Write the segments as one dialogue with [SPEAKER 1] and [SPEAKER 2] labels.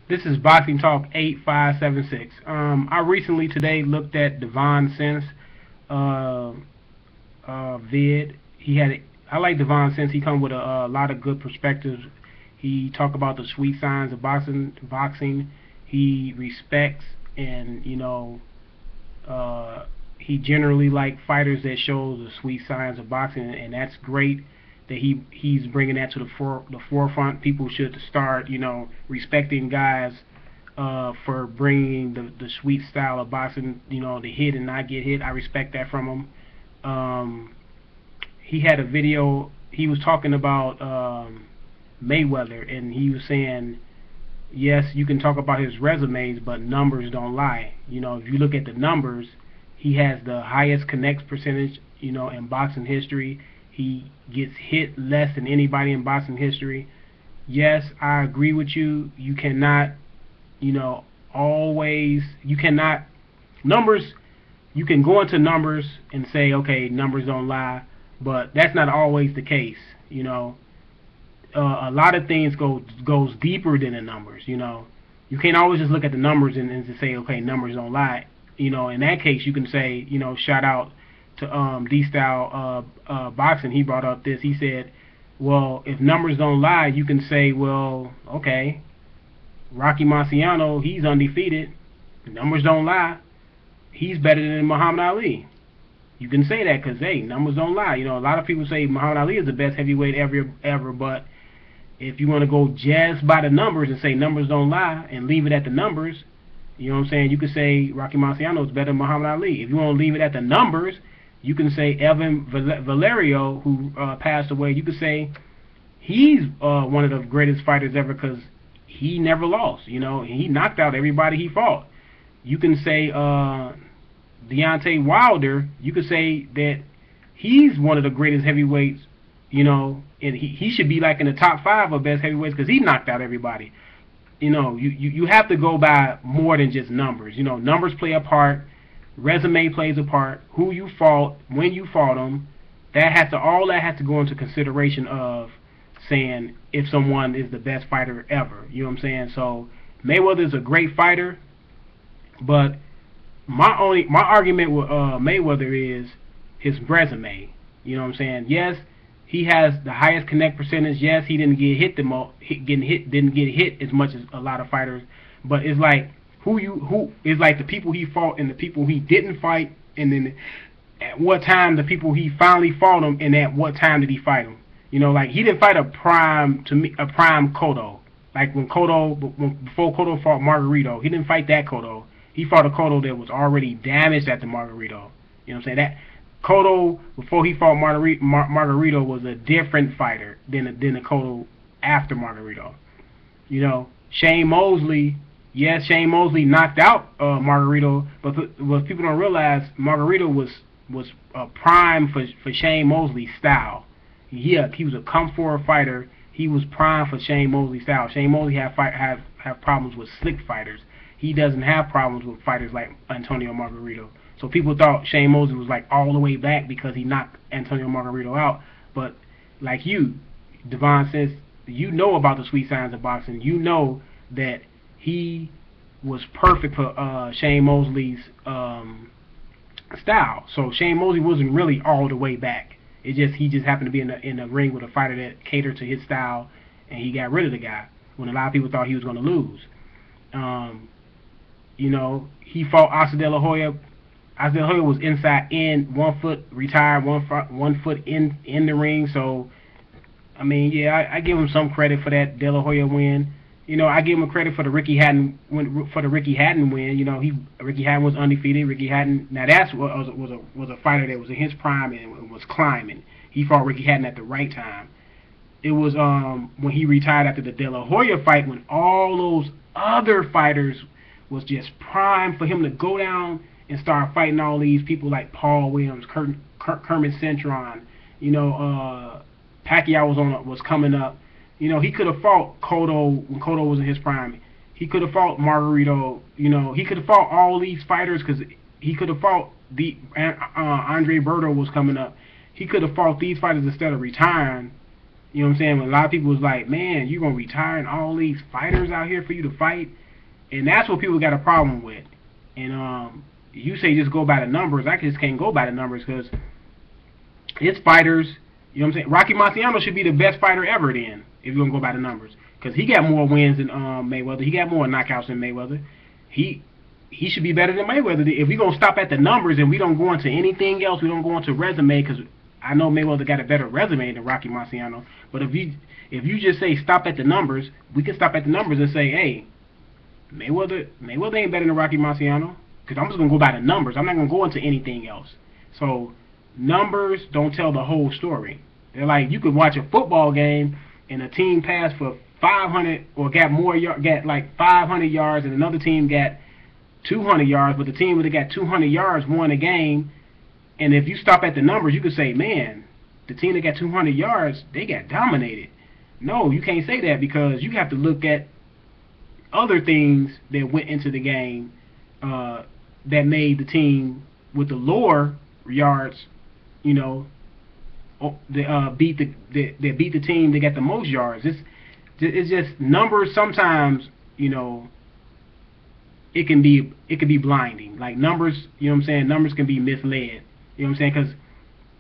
[SPEAKER 1] This is Boxing Talk 8576. I recently today looked at Divinesense uh, vid. I like Divinesense. He come with a lot of good perspectives. He talk about the sweet signs of boxing. He respects and he generally like fighters that show the sweet signs of boxing, and that's great that he's bringing that to the forefront. People should start respecting guys for bringing the sweet style of boxing, to hit and not get hit. I respect that from him. He had a video. He was talking about Mayweather, and he was saying, yes, you can talk about his resumes, but numbers don't lie. If you look at the numbers, he has the highest connect percentage, in boxing history. He gets hit less than anybody in boxing history. Yes, I agree with you. You cannot, you cannot, numbers, you can go into numbers and say, okay, numbers don't lie, but that's not always the case. A lot of things goes deeper than the numbers. You can't always just look at the numbers and just say, okay, numbers don't lie. In that case, you can say, shout out to D-Style Boxing. He brought up this. He said, well, if numbers don't lie, you can say, well, okay, Rocky Marciano, he's undefeated. Numbers don't lie. He's better than Muhammad Ali. You can say that because, hey, numbers don't lie. A lot of people say Muhammad Ali is the best heavyweight ever, but if you want to go just by the numbers and say numbers don't lie and leave it at the numbers, you know what I'm saying? You could say Rocky Marciano is better than Muhammad Ali. If you want to leave it at the numbers, you can say Evan Valerio, who passed away, you could say he's one of the greatest fighters ever because he never lost. He knocked out everybody he fought. You can say Deontay Wilder, you could say that he's one of the greatest heavyweights, and he should be like in the top 5 of best heavyweights because he knocked out everybody. You have to go by more than just numbers. Numbers play a part, resume plays a part, who you fought, when you fought them. All that has to go into consideration of saying if someone is the best fighter ever. You know what I'm saying? So Mayweather's a great fighter, but my argument with Mayweather is his resume. You know what I'm saying? Yes, he has the highest connect percentage. Yes, he didn't get hit didn't get hit as much as a lot of fighters. But it's like it's like the people he fought and the people he didn't fight, and then at what time the people he finally fought him, and at what time did he fight him? Like he didn't fight a prime Cotto. Like before Cotto fought Margarito, he didn't fight that Cotto. He fought a Cotto that was already damaged at the Margarito. You know what I'm saying? That Cotto before he fought Margarito was a different fighter than the Cotto after Margarito. Shane Mosley. Yes, Shane Mosley knocked out Margarito, but what people don't realize, Margarito was a prime for Shane Mosley's style. He was a come-forward fighter. He was prime for Shane Mosley's style. Shane Mosley have problems with slick fighters. He doesn't have problems with fighters like Antonio Margarito. So people thought Shane Mosley was like all the way back because he knocked Antonio Margarito out. But like Devon says, about the sweet signs of boxing. You know that he was perfect for Shane Mosley's style. So Shane Mosley wasn't really all the way back. He just happened to be in a ring with a fighter that catered to his style, and he got rid of the guy when a lot of people thought he was going to lose. He fought Oscar De La Hoya. Oscar De La Hoya was inside in, 1 foot retired, 1 foot in the ring. So, I mean, yeah, I give him some credit for that De La Hoya win. I give him credit for the Ricky Hatton win. Ricky Hatton was undefeated. Ricky Hatton, now that was a fighter that was in his prime and was climbing. He fought Ricky Hatton at the right time. It was when he retired after the De La Hoya fight, when all those other fighters was just prime for him to go down and start fighting all these people like Paul Williams, Kermit Cintron. Pacquiao was coming up. He could have fought Cotto when Cotto was in his prime. He could have fought Margarito. He could have fought all these fighters because he could have fought Andre Berto was coming up. He could have fought these fighters instead of retiring You know what I'm saying? When a lot of people was like, man, you gonna retire and all these fighters out here for you to fight, and that's what people got a problem with. And you say just go by the numbers. I just can't go by the numbers because it's fighters. You know what I'm saying? Rocky Marciano should be the best fighter ever then, if you're gonna go by the numbers, because he got more wins than Mayweather. He got more knockouts than Mayweather. He should be better than Mayweather. If we gonna stop at the numbers and we don't go into anything else, we don't go into resume, because I know Mayweather got a better resume than Rocky Marciano. But if you just say stop at the numbers, we can stop at the numbers and say, hey, Mayweather ain't better than Rocky Marciano, because I'm just gonna go by the numbers. I'm not gonna go into anything else. So numbers don't tell the whole story. They're like, you could watch a football game and a team passed for 500 or got like 500 yards, and another team got 200 yards, but the team that got 200 yards won a game. And if you stop at the numbers, you could say, man, the team that got 200 yards, they got dominated. No, you can't say that, because you have to look at other things that went into the game that made the team with the lower yards, you know, beat the team that got the most yards. It's just numbers. Sometimes, you know, it can be blinding. Like numbers, you know what I'm saying? Numbers can be misled. You know what I'm saying? Because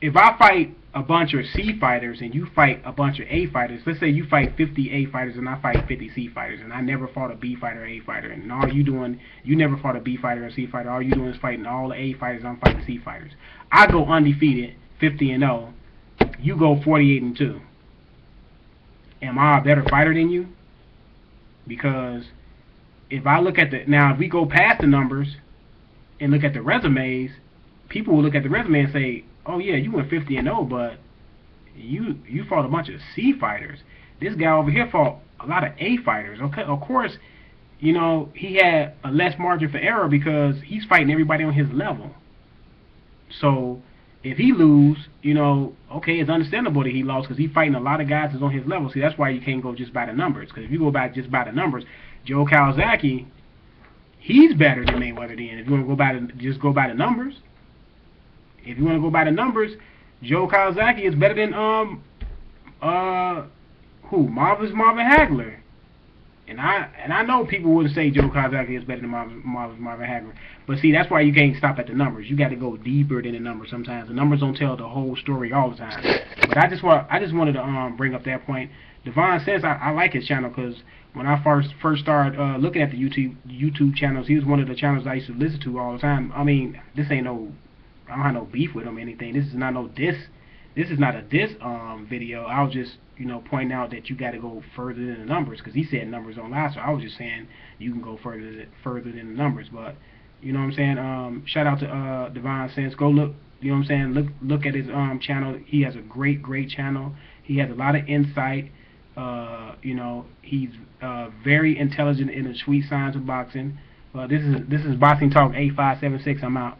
[SPEAKER 1] if I fight a bunch of C fighters and you fight a bunch of A fighters, let's say you fight 50 A fighters and I fight 50 C fighters, and I never fought a B fighter or A fighter, and all you doing, you never fought a B fighter or C fighter, all you doing is fighting all the A fighters, I'm fighting C fighters. I go undefeated, 50-0, you go 48-2. Am I a better fighter than you? Because if I look at if we go past the numbers and look at the resumes, people will look at the resume and say, oh yeah, you went 50-0, but you fought a bunch of C fighters. This guy over here fought a lot of A fighters. Okay, of course, you know, he had a less margin for error because he's fighting everybody on his level. So if he lose, you know, okay, it's understandable that he lost because he's fighting a lot of guys that's on his level. See, that's why you can't go just by the numbers. Because if you go just by the numbers, Joe Kawasaki, he's better than Mayweather then. If you want to just go by the numbers. If you want to go by the numbers, Joe Kawasaki is better than Marvelous Marvin Hagler. And I know people wouldn't say Joe Kawasaki is better than Marvelous Marvin Hagler. But see, that's why you can't stop at the numbers. You got to go deeper than the numbers sometimes. The numbers don't tell the whole story all the time. But I just wanted to bring up that point. Divinesense, I like his channel because when I first started looking at the YouTube channels, he was one of the channels I used to listen to all the time. I mean, this ain't no, I don't have no beef with him or anything. This is not no diss. This is not a diss video. I was just, you know, pointing out that you got to go further than the numbers, because he said numbers don't lie. So I was just saying you can go further than the numbers. But you know what I'm saying? Shout out to Divinesense. Go look. You know what I'm saying? Look at his channel. He has a great channel. He has a lot of insight. You know, he's very intelligent in the sweet science of boxing. This is Boxing Talk 8576. I'm out.